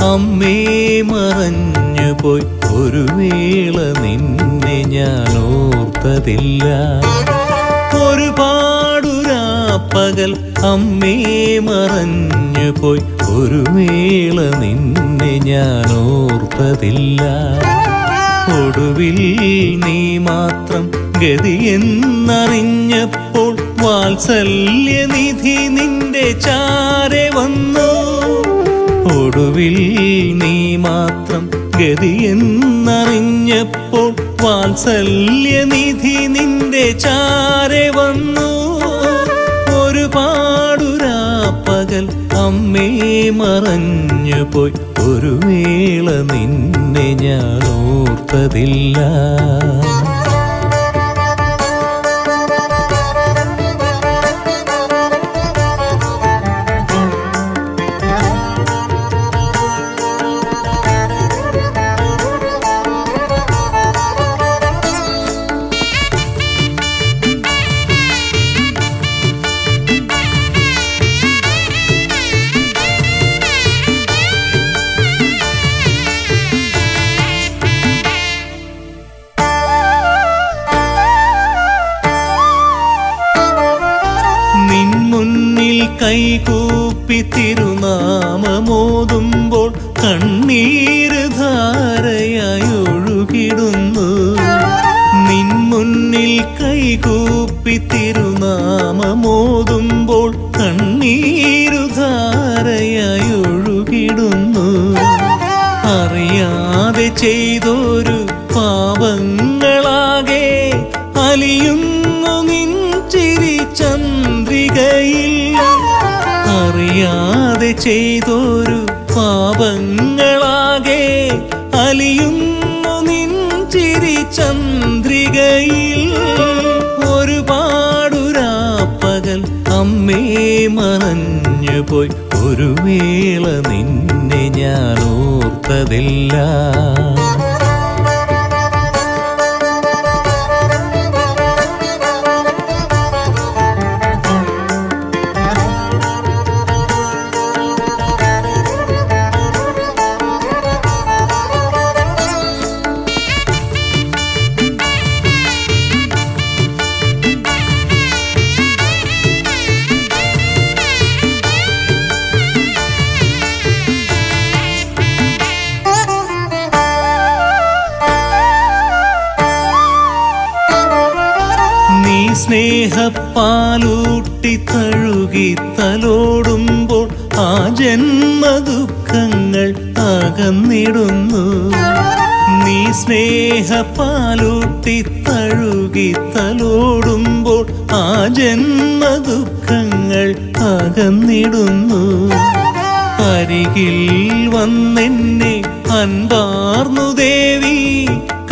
അമ്മേ മറഞ്ഞുപോയി ഒരു വേള നിന്നെ ഞാൻ ഓർത്തതില്ല. ഒരുപാടുരാപ്പകൽ പകൽ അമ്മേ മറഞ്ഞു പോയി ഒരു വേള നിന്നെ ഞാൻ ഓർത്തതില്ല. ഒടുവിൽ നീ മാത്രം ഗതിയെന്നറിഞ്ഞപ്പോൾ വാത്സല്യനിധി നിന്റെ ചാരെ വന്നു. ഒടുവിൽ നീ മാത്രം ഗതിയെന്നറിഞ്ഞപ്പോൾ വാത്സല്യനിധി നിന്റെ ചാരെ വന്നു. ഒരുപാടുരാപ്പകൽ അമ്മേ മറഞ്ഞു പോയി ഒരു വേള നിന്നെ ഞാൻ ഓർത്തതില്ല. കൈകൂപ്പി തിരുനാമമോതുമ്പോൾ കണ്ണീര് ധാരയായി ഒഴുകിടുന്നു. നിൻ മുന്നിൽ കൈകൂപ്പി തിരുനാമമോതുമ്പോൾ കണ്ണീരു ധാരയായി ഒഴുകിടുന്നു. അറിയാതെ ചെയ്തൊരു പാപങ്ങളാകെ അലിയുന്നു നിൻ ചിരി ചന്ദ്രികയിൽ. അറിയാതെ ചെയ്തൊരു പാപങ്ങളാകെ അലിയുന്നു നിൻ ചിരി ചന്ദ്രികയിൽ. ഒരുപാടുരാപ്പകൽ അമ്മേ മറഞ്ഞു പോയി ഒരു വേള നിന്നെ ഞാൻ ഓർത്തതില്ല. സ്നേഹപ്പാലൂട്ടി തഴുകി തലോടുമ്പോൾ ആ ജന്മദുഃഖങ്ങൾ അകന്നിടുന്നു. നീ സ്നേഹപ്പാലൂട്ടി തഴുകി തലോടുമ്പോൾ ആ ജന്മദുഃഖങ്ങൾ അകന്നിടുന്നു. അരികിൽ വന്നെന്നെ അൻപാർന്നു ദേവി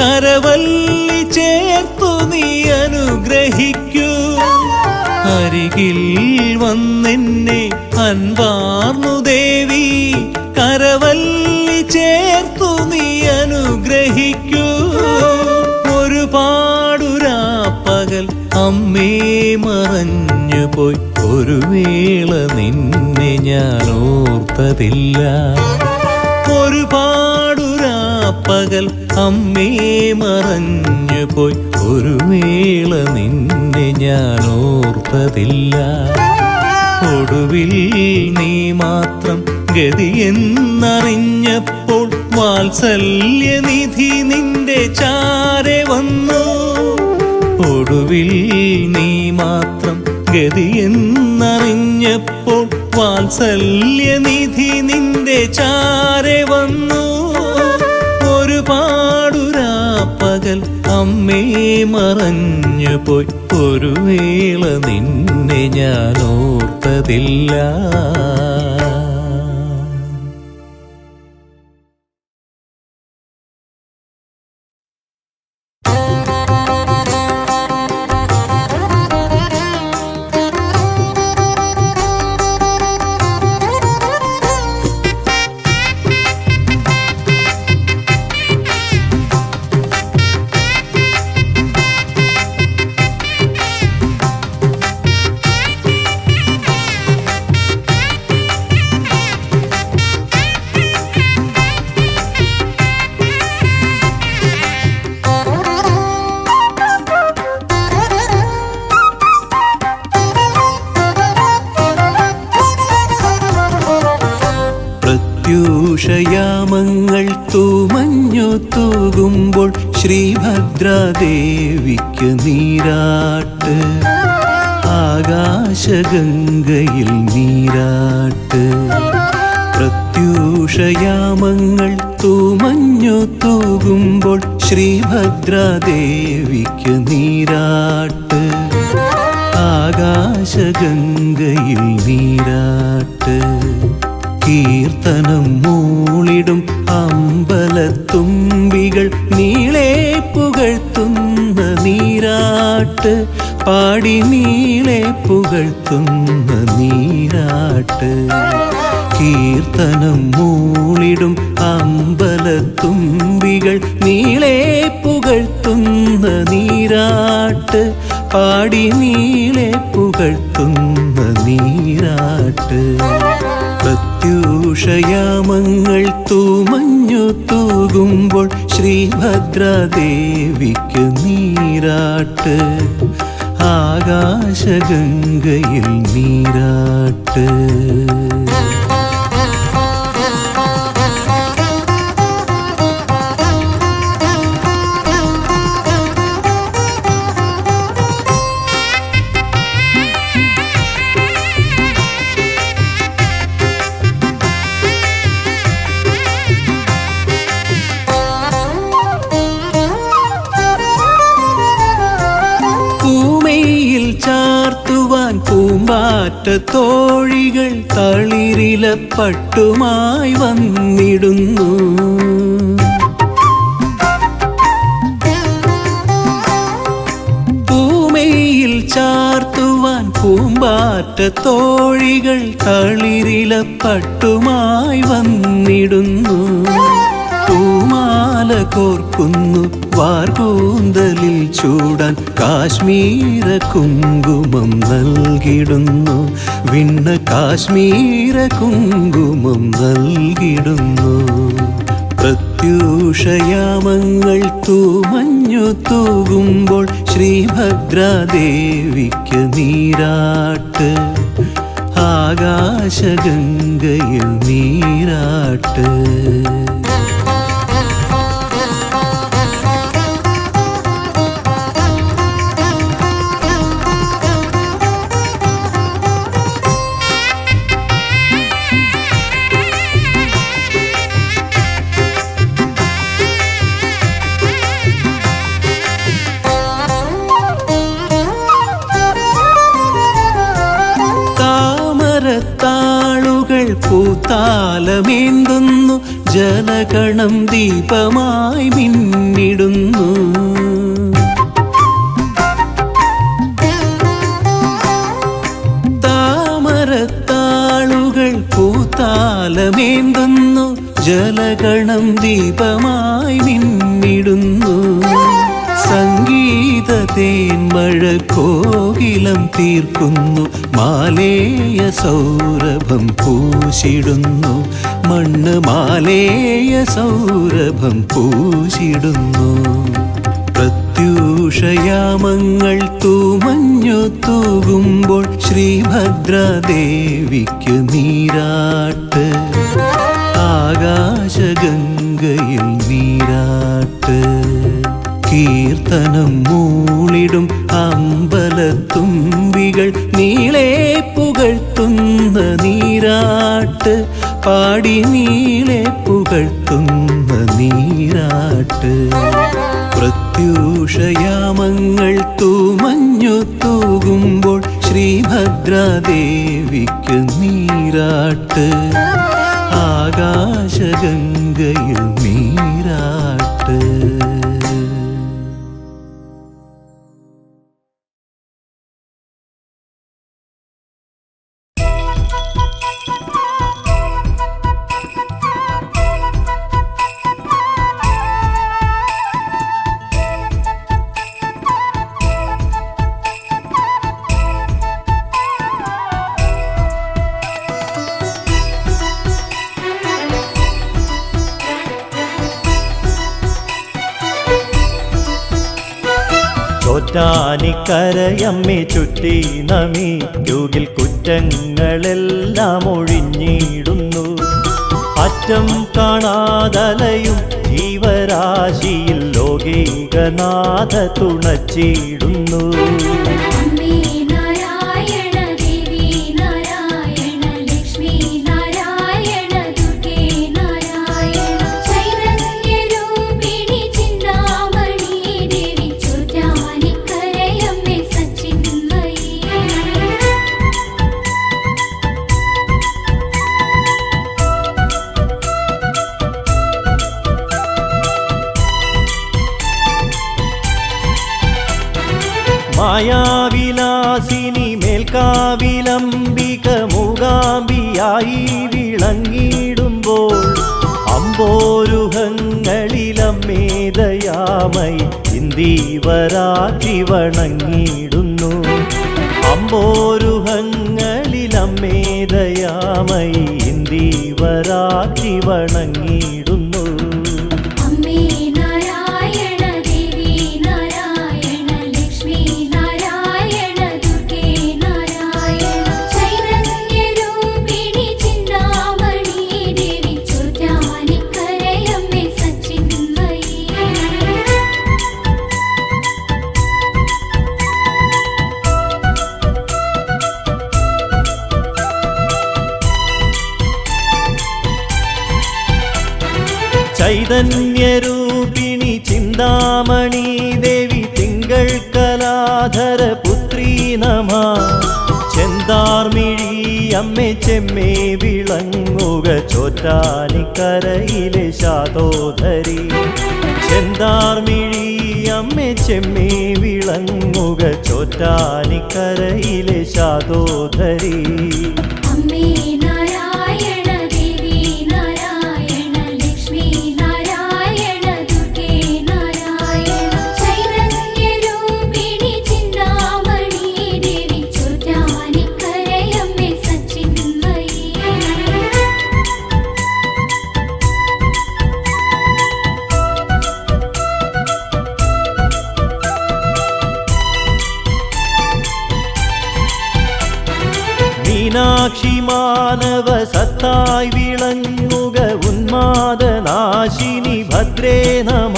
കരവല്ലി ചേർത്തു നീ അനുഗ്രഹിക്കൂ. അരികിൽ വന്നെന്നെ അൻപാർന്നു ദേവി കരവല്ലി ചേർത്തു നീ അനുഗ്രഹിക്കൂ. ഒരുപാടുരാപ്പകൽ അമ്മേ മറഞ്ഞു പോയി ഒരു വേള നിന്നെ ഞാൻ ഓർത്തതില്ല. ഒരുപാടുരാപ്പകൽ അമ്മേ മറഞ്ഞു പോയി ഒരു വേള നിന്നെ ഞാൻ ഓർത്തതില്ല. ഒടുവിൽ നീ മാത്രം ഗതിയെന്നറിഞ്ഞപ്പോൾ വാത്സല്യനിധി നിന്റെ ചാരെ വന്നു. ഒടുവിൽ നീ മാത്രം ഗതിയെന്നറിഞ്ഞപ്പോൾ വാത്സല്യനിധി നിന്റെ ചാരെ വന്നു. ഒരുപാടുരാപ്പകൽ അമ്മേ മറഞ്ഞു പോയി ഒരു വേള നിന്നെ ഞാൻ ഓർത്തതില്ല. പ്രത്യൂഷയാമങ്ങൾ തൂമഞ്ഞു തൂകുമ്പോൾ ശ്രീഭദ്രാദേവിക്ക് നീരാട്ട് ആകാശഗംഗയിൽ നീരാട്ട് പ്രത്യൂഷയാമങ്ങൾ തൂമഞ്ഞു തൂകുമ്പോൾ ശ്രീഭദ്രാദേവിക്ക് നീരാട്ട് ആകാശഗംഗയിൽ നീരാട്ട് കീർത്തനം മൂളിടും അമ്പലത്തുമ്പികൾ നീളെ പുകഴ്ത്തുന്ന നീരാട്ട് പാടി നീളെ പുകഴ്ത്തുന്ന നീരാട്ട് കീർത്തനം മൂളിടും അമ്പലത്തുമ്പികൾ നീളെ പുകഴ്ത്തുന്ന നീരാട്ട് പാടി നീളെ പുകഴ്ത്തുന്ന നീരാട്ട് പ്രത്യൂഷയാമങ്ങൾ തൂമഞ്ഞു തൂകുമ്പോൾ ശ്രീഭദ്രാദേവിക്ക് നീരാട്ട് ആകാശഗംഗയിൽ നീരാട്ട് ചാർത്തുവാൻ പൂമ്പാറ്റ തോഴികൾ തളിരില പട്ടുമായി വന്നിടുന്നു പൂമയിൽ ചാർത്തുവാൻ പൂമ്പാറ്റ തോഴികൾ തളിരില പട്ടുമായി വന്നിടുന്നു പൂമാല കോർക്കുന്നു വാർകൂന്തലിൽ ചൂടാൻ കാശ്മീര കുങ്കുമം നൽകിടുന്നു വിണ്ണ കാശ്മീര കുങ്കുമം നൽകിടുന്നു പ്രത്യൂഷയാമങ്ങൾ തൂമഞ്ഞു തൂകുമ്പോൾ ശ്രീഭദ്രാദേവിക്ക് നീരാട്ട് ആകാശഗംഗയിൽ നീരാട്ട് താമരത്താളുകൾ പൂത്താലമേന്തുന്നു ജലഗണം ദീപമായി മിന്നിടുന്നു താമരത്താളുകൾ പൂത്താലമേന്തുന്നു ജലഗണം ദീപമായി മിന്നിടുന്നു സംഗീത തേന്മഴ കോകിലം തീർക്കുന്നു മാലേയ സൗരഭം പൂശിടുന്നു മണ്ണ് മാലേയ സൗരഭം പൂശിടുന്നു പ്രത്യൂഷയാമങ്ങൾ തൂമഞ്ഞു തൂകുമ്പോൾ ശ്രീഭദ്രാദേവിക്ക് നീരാട്ട് ആകാശഗംഗയിൽ നീരാട്ട് കീർത്തനം മൂളിടും അമ്പലത്തുമ്പികൾ നീളെ പുകഴ്ത്തുന്ന നീരാട്ട് പാടി നീളെ പുകഴ്ത്തുന്ന നീരാട്ട് പ്രത്യൂഷയാമങ്ങൾ തൂമഞ്ഞു തൂകുമ്പോൾ ശ്രീഭദ്രാദേവിക്ക് നീരാട്ട് ആകാശഗംഗയിൽ നീരാട്ട് ചോറ്റാനിക്കരയമ്മേ ചുറ്റി നമിക്കുകിൽ കുറ്റങ്ങളെല്ലാം ഒഴിഞ്ഞിടുന്നു അറ്റം കാണാതലയും ജീവരാശിയിൽ ലോകൈകനാഥ തുണച്ചിടുന്നു. അമ്മേ നാരായണ ദേവി നാരായണ ലക്ഷ്മി നാരായണ ദുർഗേ നാരായണ ചൈതന്യരൂപിണി ചിന്താമണി ദേവി ചോറ്റാനിക്കരയമ്മേ സച്ചിന്മയി. മായാവിലാസിനി മേൽക്കാവിലംബിക മൂകാംബിയായി വിളങ്ങിടുമ്പോൾ അമ്പോരുഹങ്ങളിലമ്മേദയാമയി ഇന്ദീവരാറ്റി വണങ്ങിടുന്നു. അമ്പോരുഹങ്ങളിലമ്മേദയാമയി ഇന്ദീവരാറ്റി വണങ്ങിടുന്നു. അമ്മേ നാരായണ ദേവി നാരായണ ലക്ഷ്മി നാരായണ ദുർഗേ നാരായണ ചൈതന്യരൂപിണി ചിന്താമണി ദേവി ചോറ്റാനിക്കരയമ്മേ സച്ചിന്മയി. ചൈതന്യരൂപിണി ചിന്താമണി ദേവി തിങ്കൾ കലാധര പുത്രീ നമ. ചെന്താർമിഴി അമ്മേ ചെമ്മേ വിളങ്ങുക ചോറ്റാനിക്കരയിലെ ശാതോധരി. ചെന്താർമിഴി അമ്മേ ചെമ്മേ വിളങ്ങുക ചോറ്റാനിക്കരയിലെ ശാതോധരി. അമ്മേ നാരായണ ദേവി നാരായണ ലക്ഷ്മി നാരായണ ദുർഗേ നാരായണ ചൈതന്യരൂപിണി ചിന്താമണി ദേവി ചോറ്റാനിക്കരയമ്മേ സച്ചിന്മയി. മീനാക്ഷി മാനവ സത്തായി വിളങ്ങുക ഉന്മാദനാശിനി ഭദ്രേ നമ.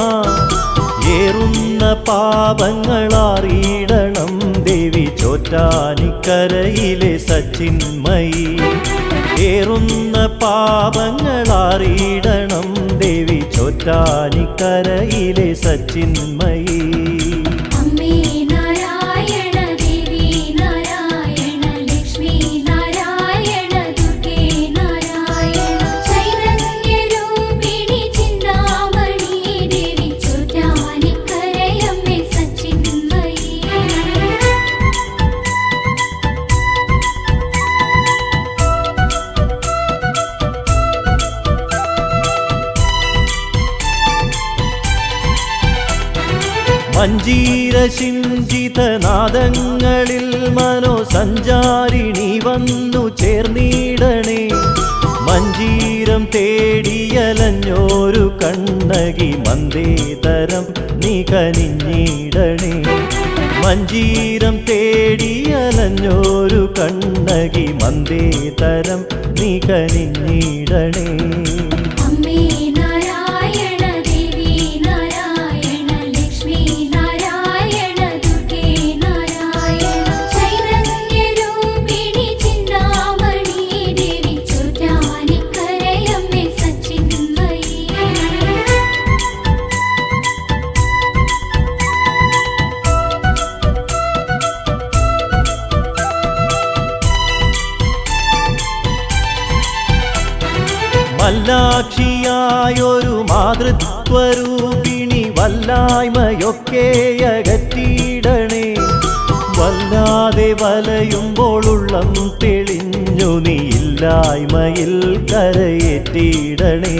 ഏറുന്ന പാപങ്ങളറിയിടണം ദേവി ചോറ്റാനിക്കരയിലെ സച്ചിന്മയി. ഏറുന്ന പാപങ്ങളറിയിടണം ദേവി ചോറ്റാനിക്കരയിലെ സച്ചിന്മയി. അമ്മേ നാരായണ ദേവി നാരായണ ലക്ഷ്മി നാരായണ ദുർഗേ നാരായണ ചൈതന്യരൂപിണി ചിന്താമണി ദേവി ചോറ്റാനിക്കരയമ്മേ സച്ചിന്മയി. മഞ്ജീരശിഞ്ചിതനാദങ്ങളിൽ മനോസഞ്ചാരിണി വന്നു ചേർന്നിടണേ. മഞ്ജീരം തേടിയലഞ്ഞോരു കണ്ണകി മന്ദേതരം നീ കനിഞ്ഞിടണേ. മഞ്ജീരം തേടിയലഞ്ഞോരു കണ്ണകി മന്ദേതരം നീ കനിഞ്ഞിടണേ. അമ്മേ നാരായണ ദേവി നാരായണ ലക്ഷ്മി നാരായണ ദുർഗേ നാരായണ ചൈതന്യരൂപിണി ചിന്താമണി ദേവി ചോറ്റാനിക്കരയമ്മേ സച്ചിന്മയി. മല്ലാക്ഷിയായൊരു മാതൃത്വരൂപിണി വല്ലായ്മയൊക്കെ അകറ്റിയിടണേ. വല്ലാതെ വലയുമ്പോൾ ഉള്ളം തെളിഞ്ഞു നീ ഇല്ലായ്മയിൽ കരയേറ്റിയിടണേ.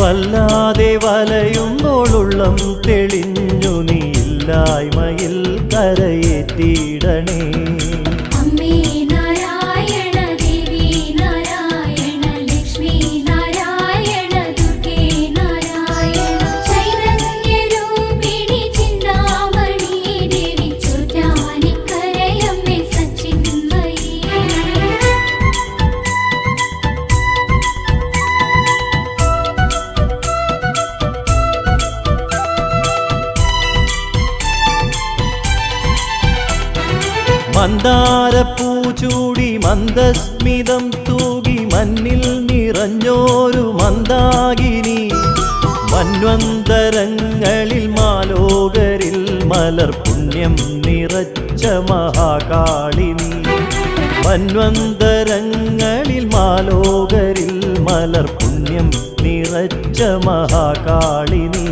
വല്ലാതെ വലയുമ്പോൾ ഉള്ളം തെളിഞ്ഞു നീ ഇല്ലായ്മയിൽ കരയേറ്റിയിടണേ. അമ്മേ നാരായണ ദേവി നാരായണ ലക്ഷ്മി നാരായണ ദുർഗേ നാരായണ ചൈതന്യരൂപിണി ചിന്താമണി ദേവി ചോറ്റാനിക്കരയമ്മേ സച്ചിന്മയി. മന്ദാരപ്പൂ ചൂടി മന്ദസ്മിതം തൂകി മണ്ണിൽ നിറഞ്ഞോരു മന്ദാകിനി മന്വന്തരങ്ങളിൽ മാലോകരിൽ മലർ പുണ്യം നിറച്ച മഹാകാളിനി മന്വന്തരങ്ങളിൽ മാലോകരിൽ മലർ പുണ്യം നിറച്ച മഹാകാളിനി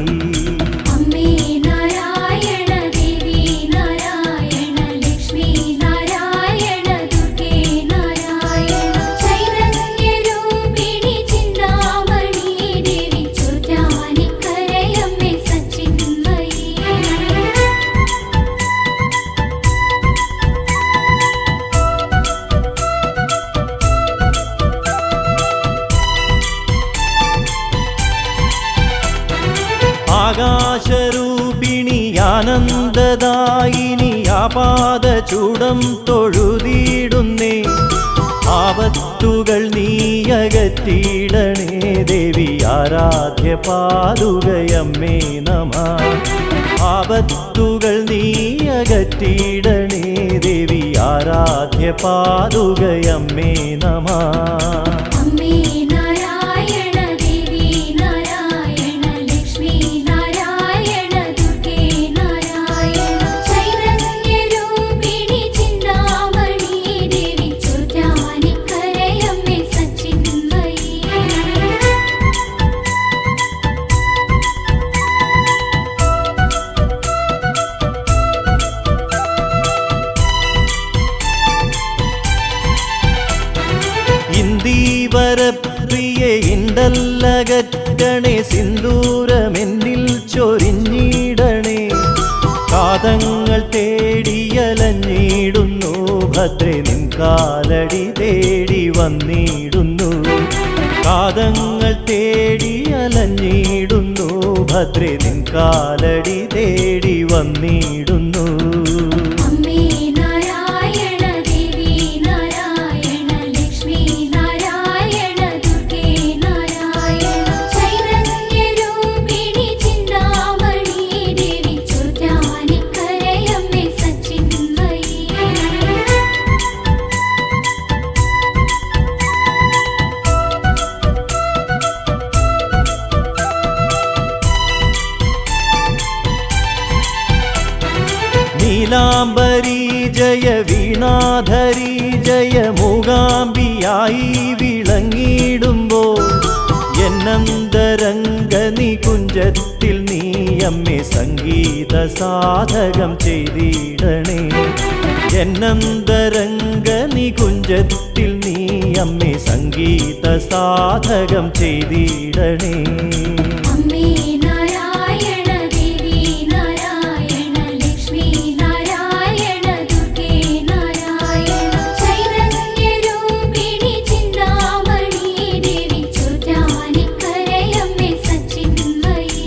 അമ്മേ നാരായണ ദേവി നാരായണ ലക്ഷ്മി നാരായണ ദുർഗേ നാരായണ ചൈതന്യരൂപിണി ചിന്താമണി ദേവി ചോറ്റാനിക്കരയമ്മേ സച്ചിന്മയി ആകാശരൂപിണി ആനന്ദദായിനി ആപാദചൂടം തൊഴുതിയിടുന്നേ ആപത്തുകൾ നീയകറ്റിയിടണേ ദേവി ആരാധ്യ പാദുകയമ്മേ നമഃ ആപത്തുകൾ നീയകറ്റിയിടണേ ദേവി ആരാധ്യ പാദുകയമ്മേ നമഃ അമ്മേ നാരായണ ദേവി നാരായണ ലക്ഷ്മി നാരായണ ദുർഗേ നാരായണ ചൈതന്യരൂപിണി ചിന്താമണി ദേവി ചോറ്റാനിക്കരയമ്മേ സച്ചിന്മയി ഇന്ദീവരപ്രിയ ഇണ്ടല്ലകറ്റണേ സിന്ദൂരമെന്നിൽ ചൊരിഞ്ഞിടണേ കാതങ്ങൾ തേടിയലഞ്ഞിടുന്നു ഭദ്രേ നിൻ കാലടി തേടി വന്നിടുന്നു കാതങ്ങൾ തേടിയലഞ്ഞിടുന്നു ഭദ്രേ നിൻ കാലടി തേടി വന്നിടുന്നു അമ്മേ നാരായണ ദേവി നാരായണ ലക്ഷ്മി നാരായണ ദുർഗേ നാരായണ ചൈതന്യരൂപിണി ചിന്താമണി ദേവി ചോറ്റാനിക്കരയമ്മേ സച്ചിന്മയി നീലാംബരി ജയ വീണാധരി ജയ മൂകാംബിയായി വിളങ്ങിടുമ്പോൾ എന്നന്തരംഗ നികുഞ്ചത്തിൽ നീ അമ്മേ സംഗീത സാധകം ചെയ്തിടണേ എന്നന്തരംഗ നികുഞ്ചത്തിൽ നീ അമ്മേ സംഗീത സാധകം ചെയ്തിടണേ അമ്മേ നാരായണ ദേവി നാരായണ ലക്ഷ്മി നാരായണ ദുർഗേ നാരായണ ചൈതന്യരൂപിണി ചിന്താമണി ദേവി ചോറ്റാനിക്കരയമ്മേ സച്ചിന്മയി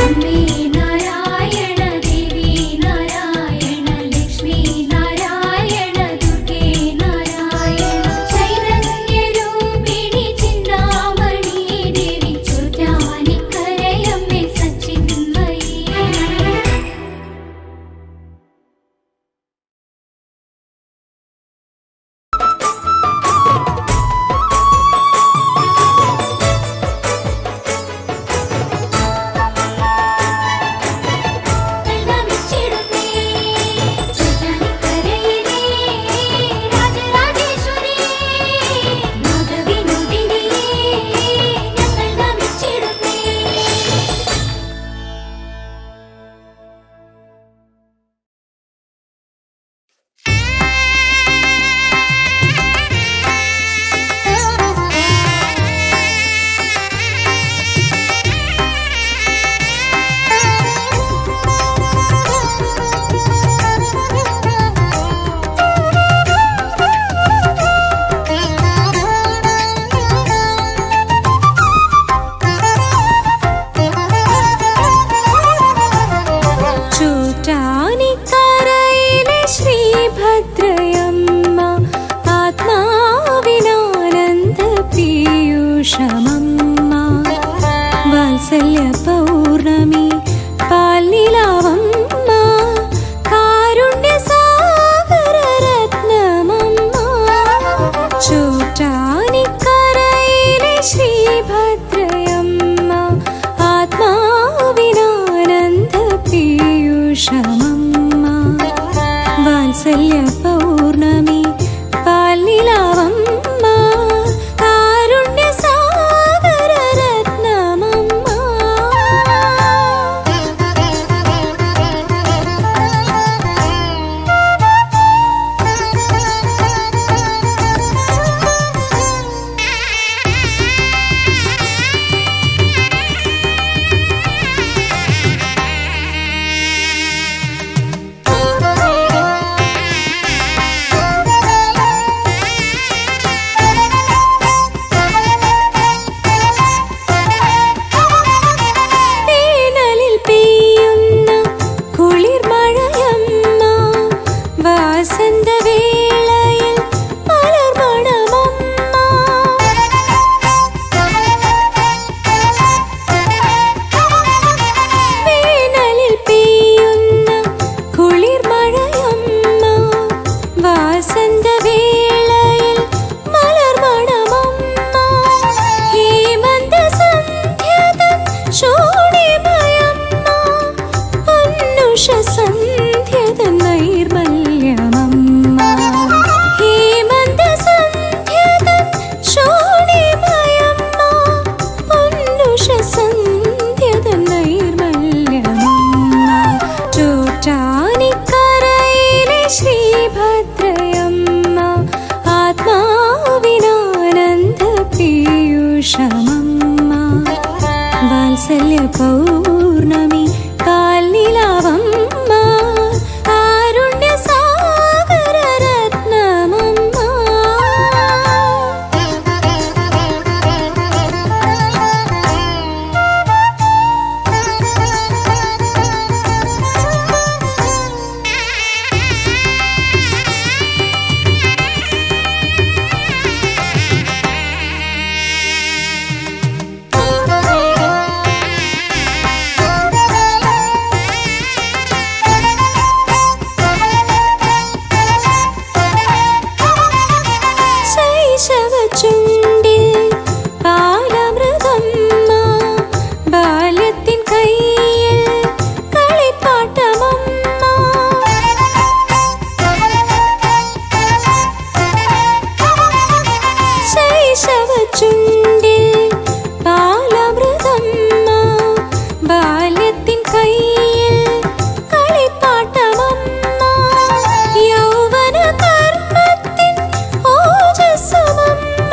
അമ്മേ നാരായണ ദേവി നാരായണ ലക്ഷ്മി നാരായണ ദുർഗേ നാരായണ ചൈതന്യരൂപിണി ചിന്താമണി ദേവി ചോറ്റാനിക്കരയമ്മേ സച്ചിന്മയി കൽവമിച്ചിടുന്നേ ചോറ്റാനിക്കരയിലേ രാജരാജേശ്വരി നാഗവിനോദിനിയേ ഞങ്ങൾ നമിച്ചിടുന്നേ ചോറ്റാനിക്കരയിലെ ശ്രീഭദ്രയമ്മ ആത്മാവിനാനന്ദ പീയൂഷമമ്മ വാത്സല്യ പൗർണമി പാൽനിലാവമ്മ കാരുണ്യ സാഗര വാത്സല്യ പൗർണമി പാൽനിലാവമ്മ കാരുണ്യ സാഗര രത്നമമ്മ ചുണ്ടിൽ പാലമൃതമ്മ ബാല്യത്തിൻ കയ്യിൽ കളിപ്പാട്ടമമ്മ ശൈശവ ചുണ്ടിൽ പാലമൃതമ്മ ബാല്യത്തിൻ കയ്യിൽ കളിപ്പാട്ടമമ്മ യൗവന കർമ്മത്തിൻ ഓജസ്സുമമ്മ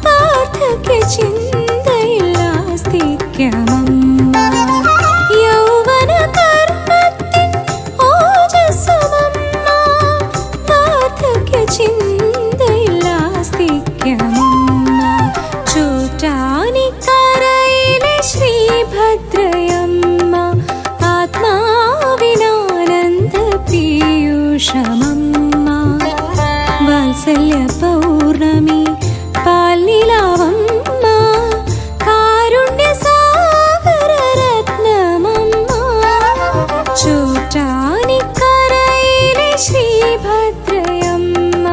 വാർദ്ധക്യ ചിന്തയിൽ ആസ്തിക്യമമ്മ യൗവന കർമ്മത്തിൻ ഓജസ്സുമമ്മ വാർദ്ധക്യ ചിന്തയിൽ ആസ്തിക്യമമ്മ ചോറ്റാനിക്കരയിലെ ശ്രീഭദ്രയമ്മ ആത്മാവിനാനന്ദ പീയൂഷമമ്മ വാത്സല്യ പൗർണമി പാൽനിലാവമ്മ കാരുണ്യ സാഗര രത്നമമ്മ ചോറ്റാനിക്കരയിലെ ശ്രീഭദ്രയമ്മ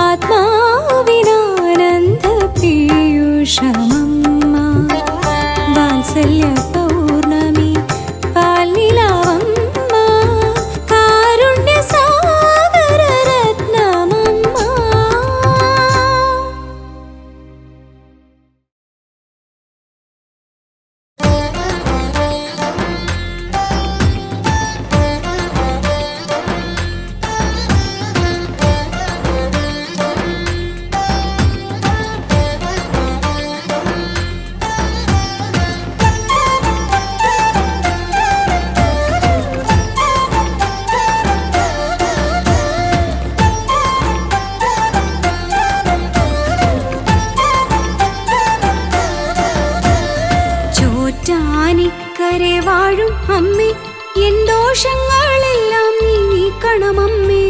ആത്മാവിനാനന്ദ പീയൂഷമമ്മ വാത്സല്യ പൗർണമി പാൽനിലാവമ്മ കാരുണ്യ സാഗര രത്നമമ്മ ചോറ്റാനിക്കരെ വാഴും അമ്മേ എൻ ദോഷങ്ങളെല്ലാം നീ നീക്കണമമ്മേ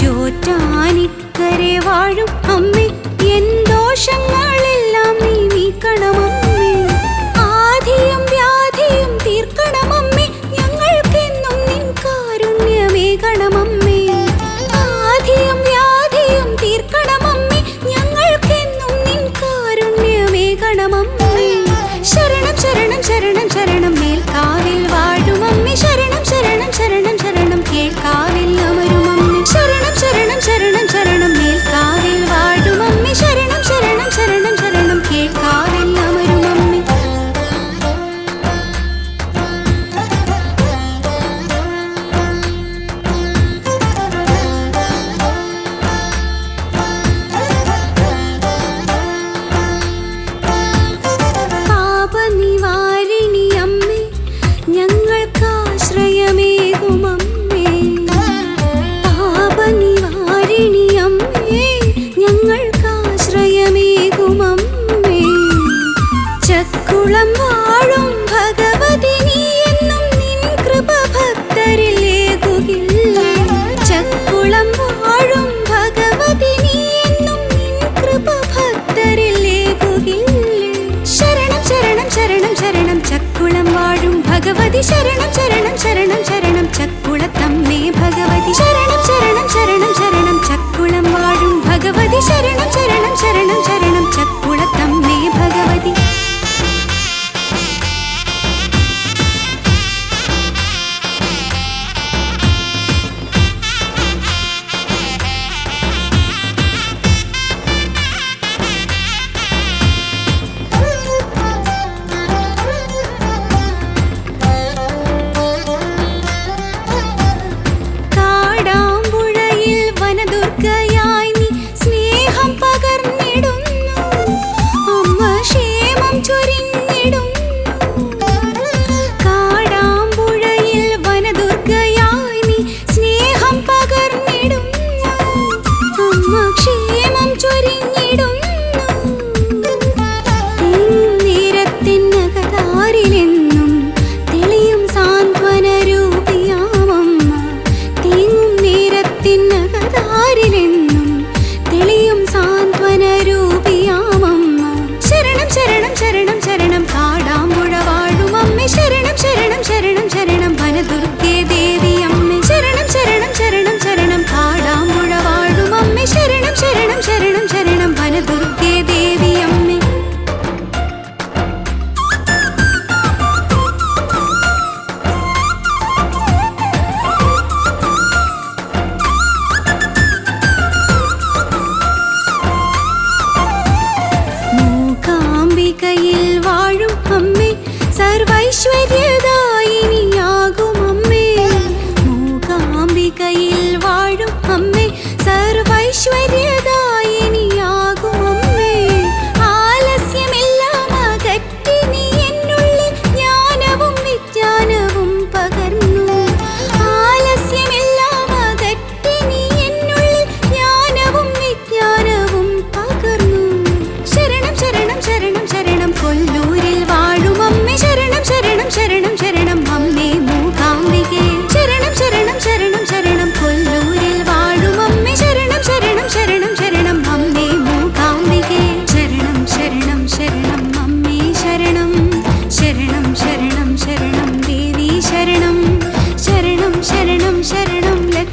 ചോറ്റാനിക്കരെ വാഴും അമ്മേ എൻ ദോഷങ്ങളെല്ലാം നീ നീക്കണമമ്മേ ആധിയും വ്യാധിയും തീർക്കണമമ്മേ ഞങ്ങൾക്കെന്നും നിൻ കാരുണ്യമേകണമമ്മേ ആധിയും വ്യാധിയും തീർക്കണമമ്മേ ഞങ്ങൾക്കെന്നും നിൻ കാരുണ്യമേകണമമ്മേ ശരണം ശരണം ശരണം ശരണം മേൽക്കാവിൽ വാഴുമമ്മേ ശരണം ശരണം ശരണം ശരണം കേൾക്കാവിൽ അമരുമമ്മേ ശരണം ശരണം ശരണം ശരണം മേൽക്കാവിൽ വാഴുമമ്മേ ശരണം ശരണം ശരണം ശരണം കേൾക്കാവിൽ അമരുമമ്മേ പാപനിവാരിണി അമ്മേ ഞങ്ങൾക്കാശ്രയമേകുമമ്മേ പാപനിവാരിണി അമ്മേ ഞങ്ങൾക്കാശ്രയമേകുമമ്മേ ചക്കുളം വാഴും ഭഗവതി നീ എന്നും നിൻ കൃപ ഭക്തരിൽ ഏകുകില്ലേ ചക്കുളം വാഴും ഭഗവതി നീ എന്നും നിൻ കൃപ ഭക്തരിൽ ഏകുകില്ലേ ശരണം ശരണം ശരണം ശരണം ചക്കുളം വാഴും ഭഗവതി ശരണം ശരണം ശരണം ശരണം ചക്കുളത്തമ്മേ ഭഗവതി ശരണം ശരണം ശരണം ശരണം ചക്കുളം വാഴും ഭഗവതി ശരണം ശരണം ശരണം ശരണം ചക്കുളത്തമ്മേ ഭഗവതി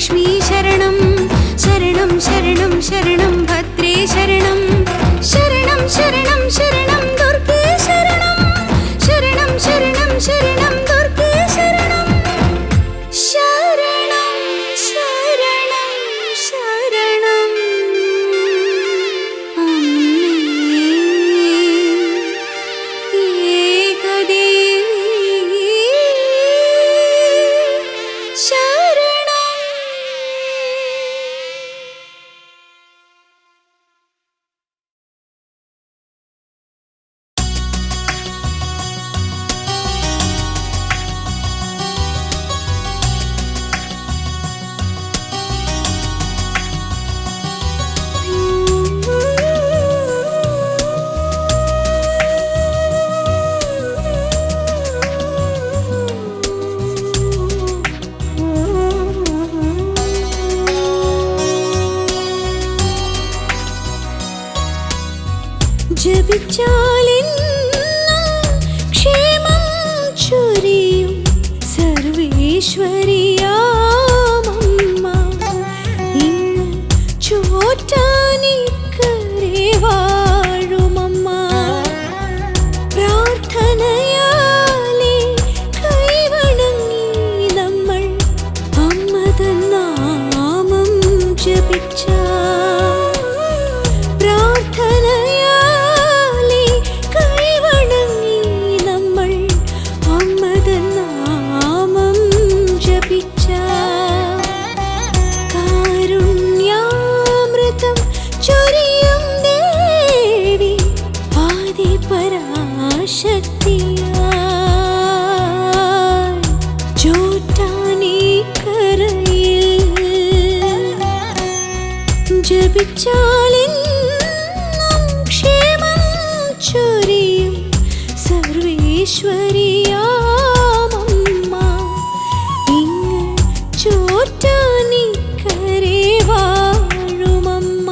ലക്ഷ്മി ശരണം ശരണം ശരണം ശരണം ഭദ്രേ ശരണം ശരണം ശരണം ശരണം ദുർഗേ ശരണം ശരണം ശരണം ശരണം ദുർഗേ ശരണം ശരണം ശരണം ശരണം അമ്മേ ഏകദേവി ശരണം. ജപിച്ചാലെന്നും ക്ഷേമം ചൊരിയും സർവേശ്വരിയാമമ്മ ഇന്ന് ചോറ്റാനിക്കരെ വാഴുമമ്മ പ്രാർത്ഥനയാലെ കൈവണങ്ങി നമ്മൾ അമ്മതൻ നാമം ജപിച്ചാൽ ജപിച്ചാലെന്നും ക്ഷേമം ചൊരിയും സർവേശ്വരിയാമമ്മ ഇങ്ങ് ചോറ്റാനിക്കരെ വാഴുമമ്മ.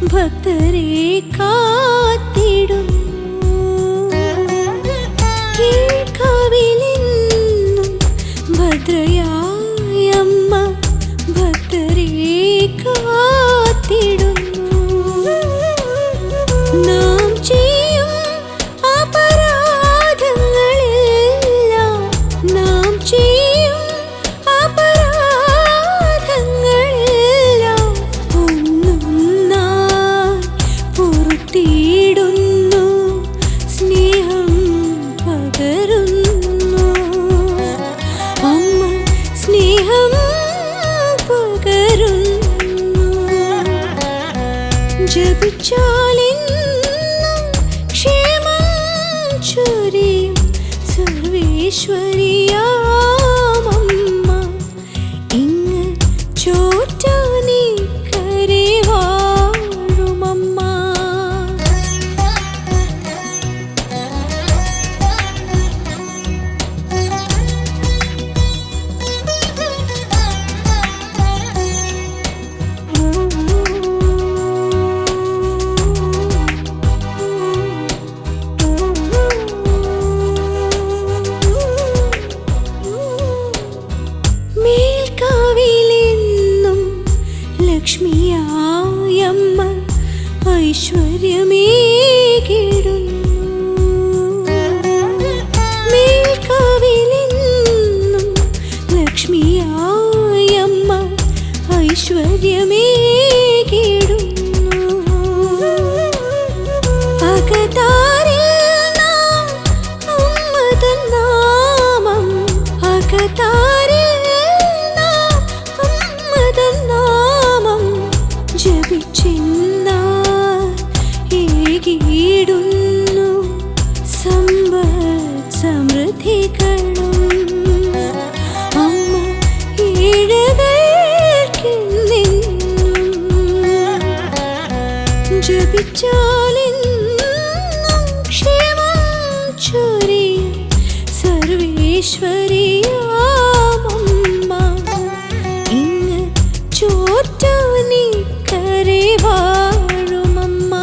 ഭക്തരെ കാത്തിടുന്നു കീഴ്ക്കാവിലെന്നും ഭദ്രയായമ്മ ഭക്തരെ കാത്തിടുന്നു നാം ചെയ്യും അപരാധങ്ങളെല്ലാം നാം ചെയ്യും അപരാധങ്ങളെല്ലാം തീടുന്നു സ്നേഹം പകരുന്നു അമ്മ സ്നേഹം പകരുന്നു ജപിച്ചാലെന്നും ക്ഷേമം ചൊരിയും സർവേശ്വരിയാമമ്മ ഇങ്ങ് ചോറ്റാനിക്കരെ വാഴുമമ്മ. മേൽക്കാവിലെന്നും ലക്ഷ്മിയായമ്മ ഐശ്വര്യമേകിടുന്നു മേൽക്കാവിലെന്നും ലക്ഷ്മിയായമ്മ ഐശ്വര്യമേകിടുന്നു അകതാരിൽ നാം അമ്മതൻ നാമം അകതാരിൽ നാം അമ്മതൻ നാമം ജപിച്ചെന്നാൽ ഏകിടുന്നു സമ്പത്ത് സമൃദ്ധികളും അമ്മ ഏഴകൾക്കെന്നെന്നും സർവേശ്വരിയാമമ്മ ഇങ്ങ് ചോറ്റാനിക്കരെ വാഴുമമ്മ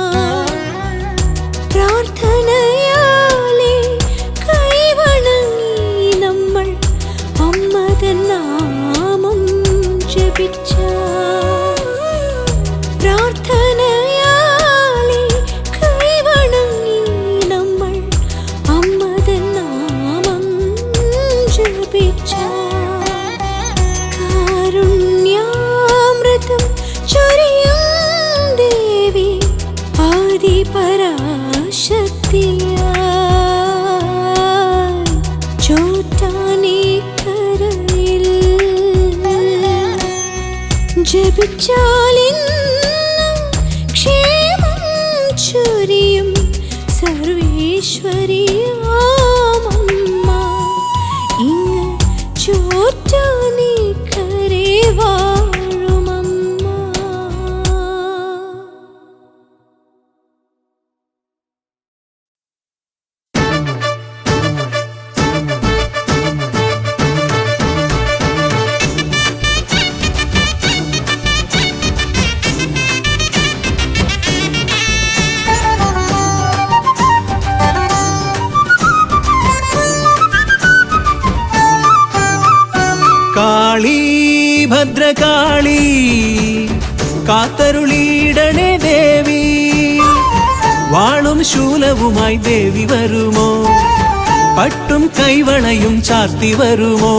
പ്രാർത്ഥനയാലെ കൈവണങ്ങി നമ്മൾ അമ്മതൻ നാമം ജപിച്ച പ്രാർത്ഥനയാലെ കൈവണങ്ങി നമ്മൾ അമ്മതൻ നാമം ജപിച്ച കാരുണ്യാമൃതം ചൊരിയും ദേവി ആദിപരാശക്തിയായി ചോറ്റാനിക്കരയിൽ ജപിച്ചാലിന്നും ക്ഷേമം ചൊരിയും സർവേശ്വരിയാമമ്മ ഇങ്ങ് ചോറ്റാനിക്കരെ വാഴുമമ്മ. കാളി ഭദ്രകാളി കാത്തരുളിയിടണേ ദേവി വാളും ശൂലവുമായി ദേവി വരുമോ പട്ടും കൈവളയും ചാർത്തി വരുമോ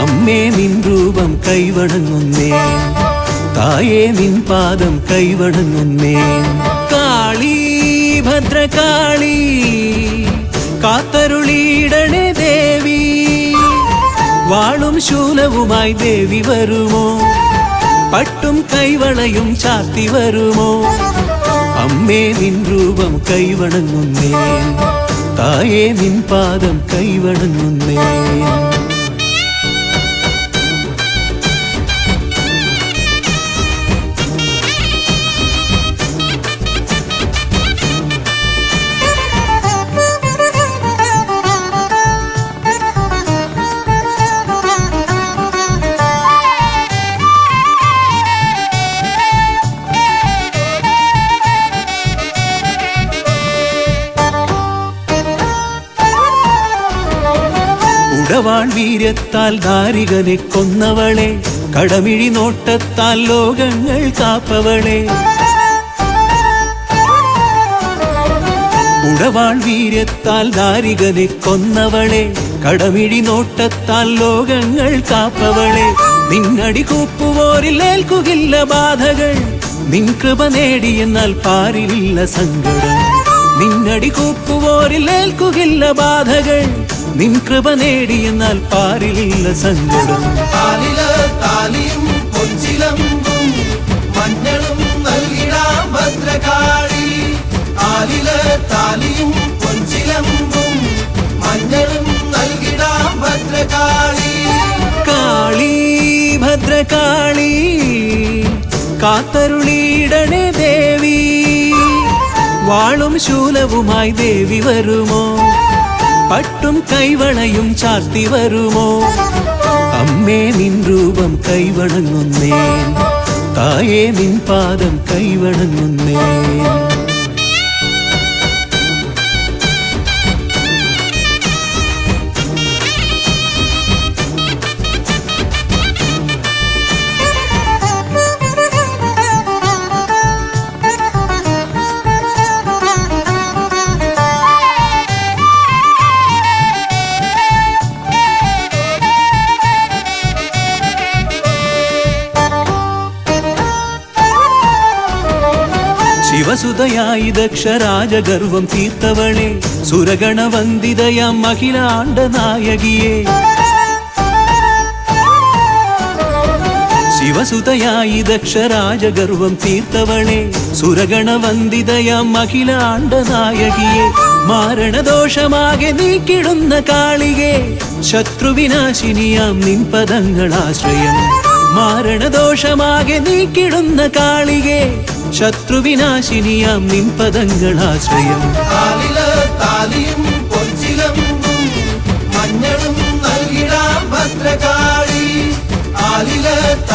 അമ്മേ നിൻ രൂപം കൈവണങ്ങുന്നേ തായേ നിൻ പാദം കൈവണങ്ങുന്നേ കാളി ഭദ്രകാളി കാത്തരുളിയിടണേ ദേവി വാളും ശൂലവുമായി ദേവി വരുമോ പട്ടും കൈവളയും ചാർത്തി വരുമോ അമ്മേ നിൻ രൂപം കൈവണങ്ങുന്നേ തായേ നിൻ പാദം കൈവണങ്ങുന്നേ ഉടവാൾ വീര്യത്താൽ ദാരികനെ കൊന്നവളെ കടമിഴി നോട്ടത്താൽ ലോകങ്ങൾ കാപ്പവളെ ഉടവാൾ വീര്യത്താൽ ദാരികനെ കൊന്നവളെ കടമിഴി നോട്ടത്താൽ ലോകങ്ങൾ കാപ്പവളെ നിന്നടി കൂപ്പുവോരിൽ ഏൽക്കുകില്ല ബാധകൾ നിൻ കൃപ നേടിയെന്നാൽ പാരിലില്ല സങ്കടം നിന്നടി കൂപ്പുവോരിൽ ഏൽക്കുകില്ല ബാധകൾ നിൻ കൃപ നേടിയെന്നാൽ പാരിലില്ല സങ്കടം താലിയും പൊഞ്ചിലമ്പും മഞ്ഞളും നൽകിടാം ഭദ്രകാളി ആലില് താലിയും പൊഞ്ചിലമ്പും മഞ്ഞളും നൽകിടാം ഭദ്രകാളി കാളി ഭദ്രകാളി കാത്തരുളിയിടണേ ദേവി വാളും ശൂലവുമായി ദേവി വരുമോ പട്ടും കൈവളയും ചാർത്തി വരുമോ അമ്മേ നിൻ രൂപം കൈവണങ്ങുന്നേ തായേ നിൻ പാദം കൈവണങ്ങുന്നേ ശിവസുതയായി ദക്ഷരാജഗർവം തീർത്തവളെ സുരഗണവന്ദിതയാം അഖിലാണ്ട നായകിയെ ശിവസുതയായി ദക്ഷരാജഗർവം തീർത്തവളെ സുരഗണവന്ദിതയാം അഖിലാണ്ട നായകിയെ മാരണദോഷമാകെ നീക്കിടുന്ന കാളികെ ശത്രുവിനാശിനിയാം നിൻ പദങ്ങളാശ്രയം മാരണദോഷമാകെ നീക്കിടുന്ന കാളികെ ശത്രുവിനാശിനിയാം നിൻ പദങ്ങളാശ്രയം താലിയും പൊഞ്ചിലമ്പും മഞ്ഞളും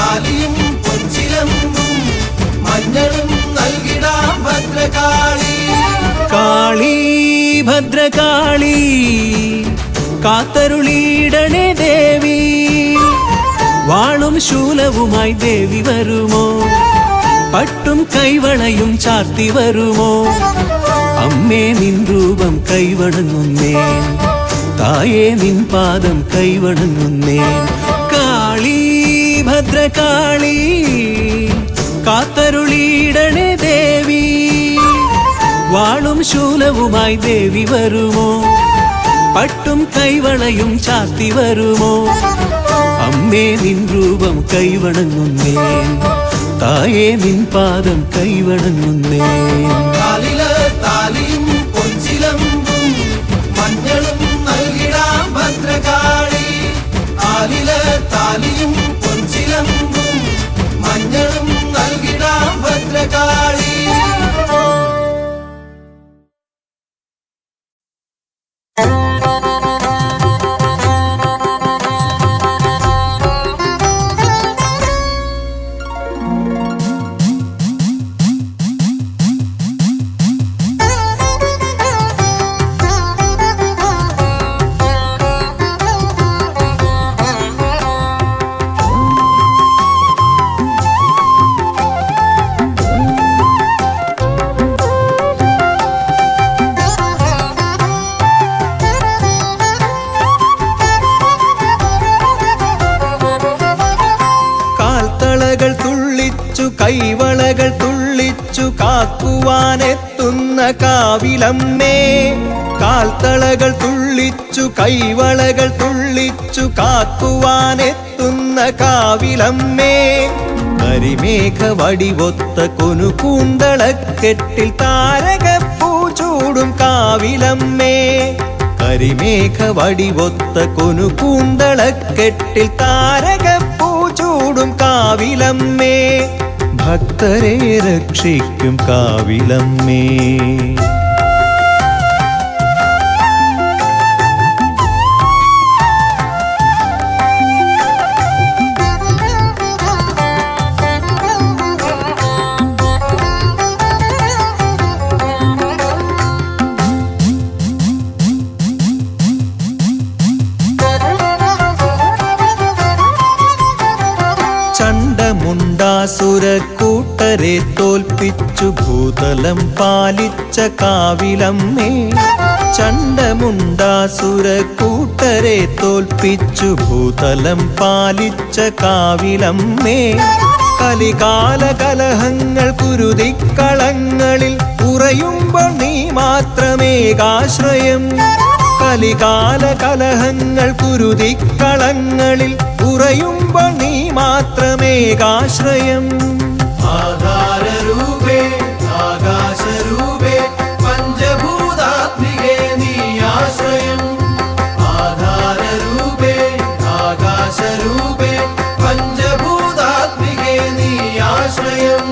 താലിയും പൊൻചിലമ്പും മഞ്ഞളും നൽകിടാം ഭദ്രകാളി. കാളി ഭദ്രകാളി കാത്തരുളിയിടണേ ദേവി, വാളും ശൂലവുമായി ദേവി വരുമോ, പട്ടും കൈവളയും ചാർത്തി വരുമോ. അമ്മേ നിൻ രൂപം കൈവണങ്ങുന്നേ, തായേ നിൻ പാദം കൈവണങ്ങുന്നേ. കാളി ഭദ്രകാളി കാത്തരുളിയിടണേ ദേവി, വാളും ശൂലവുമായി ദേവി വരുമോ, പട്ടും കൈവളയും ചാർത്തി വരുമോ. അമ്മേ നിൻ രൂപം കൈവണങ്ങുന്നേ, തായേ നിൻ പാദം കൈവണങ്ങുന്നേ. കാലില് താലിയും പൊൻചിലമ്പും മഞ്ഞളും നൽകിടാം ഭദ്രകാളി. കാലില് താലിയും പൊൻചിലമ്പും മഞ്ഞളും നൽകിടാം ഭദ്രകാളി. കൈവളകൾ തുള്ളിച്ചു കാക്കുവാനെത്തുന്ന കാവിലമ്മേ, കാൽത്തളകൾ തുള്ളിച്ചു കൈവളകൾ തുള്ളിച്ചു കാക്കുവാനെത്തുന്ന കാവിലമ്മേ. കരിമേഘ വടിവൊത്ത കൊനുകൂന്തളക്കെട്ടിൽ താരകപ്പൂ ചൂടും കാവിലമ്മേ. കരിമേഘ വടിവൊത്ത കൊനുകൂന്തളക്കെട്ടിൽ താരകപ്പൂ ചൂടും കാവിലമ്മേ. ഭക്തരെ രക്ഷിക്കും കാവിലമ്മേ. ചണ്ഡമുണ്ടാസുരക്കൂട്ടരെ തോൽപ്പിച്ചു ഭൂതലം പാലിച്ച കാവിലമ്മേ. ചണ്ഡമുണ്ടാസുരക്കൂട്ടരെ തോൽപ്പിച്ചു ഭൂതലം പാലിച്ച കാവിലമ്മേ. കലികാല കലഹങ്ങൾ കുരുതിക്കളങ്ങളിൽ ഉറയുമ്പോൾ നീ മാത്രമേകാശ്രയം. കലികാല കലഹങ്ങൾ കുരുതിക്കളങ്ങളിൽ ഉറയുമ്പോൾ നീ മാത്രമേകാശ്രയം. ആധാരരൂപേ ആകാശരൂപേ പഞ്ചഭൂതാത്മികേ നീ ആശ്രയം. ആധാരരൂപേ ആകാശരൂപേ പഞ്ചഭൂതാത്മികേ നീ ആശ്രയം.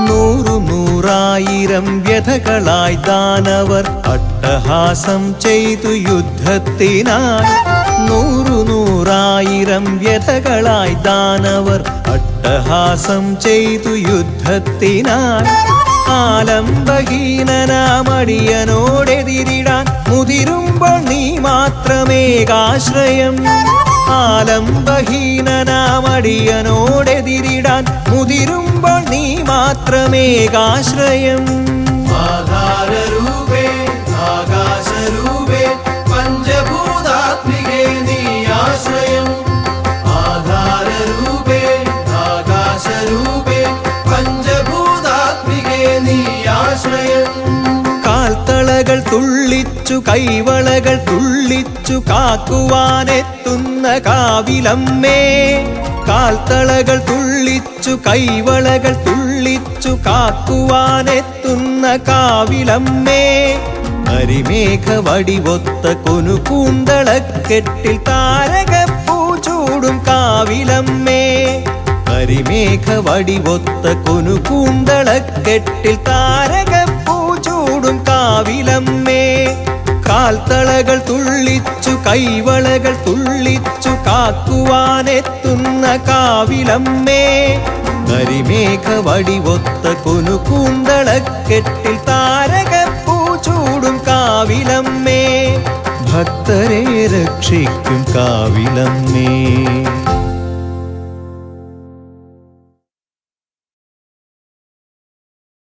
നൂറായിരം വ്യഥകളായി ദാനവർ അട്ടഹാസം ചെയ്തു യുദ്ധത്തിനായി. നൂറായിരം വ്യഥകളായി ദാനവർ അട്ടഹാസം ചെയ്തു യുദ്ധത്തിനായി. ആലംബഹീനനാമടിയനോടെതിരിടാൻ മുതിരുമ്പോൾ നീ മാത്രമേകാശ്രയം. ആലംബഹീനനാമടിയനോടെതിരിടാൻ മുതിരുമ്പോൾ നീ മാത്രമേകാശ്രയം. ആധാരരൂപേ ആകാശരൂപേ പഞ്ചഭൂതാത്മികേ നീ ആശ്രയം. ആധാരരൂപേ ആകാശരൂപേ പഞ്ചഭൂതാത്മികേ നീ ആശ്രയം. കാൽത്തളകൾ തുള്ളിച്ചു കൈവളകൾ തുള്ളിച്ചു കാക്കുവാനെത്തുന്ന കാവിലമ്മേ. കാൽത്തളകൾ തുള്ളിച്ചു കൈവളകൾ തുള്ളി തുള്ളിച്ചു കാക്കുവാനെത്തുന്ന കാവിലമ്മേ കരിമേഘ വടിവൊത്ത കൊനുകൂന്തളക്കെട്ടിൽ താരകപ്പൂ ചൂടും കാവിലമ്മേ കരിമേഘ വടിവൊത്ത കൊനുകൂന്തളക്കെട്ടിൽ താരകപ്പൂ ചൂടും കാവിലമ്മേ കാൽത്തളകൾ തുള്ളിച്ചു കൈവളകൾ തുള്ളിച്ചു കാക്കുവാനെത്തുന്ന കാവിലമ്മേ കരിമേഘ വടിവൊത്ത കൊനുകൂന്തളക്കെട്ടിൽ താരകപ്പൂ ചൂടും കാവിലമ്മേ ഭക്തരെ രക്ഷിക്കും കാവിലമ്മേ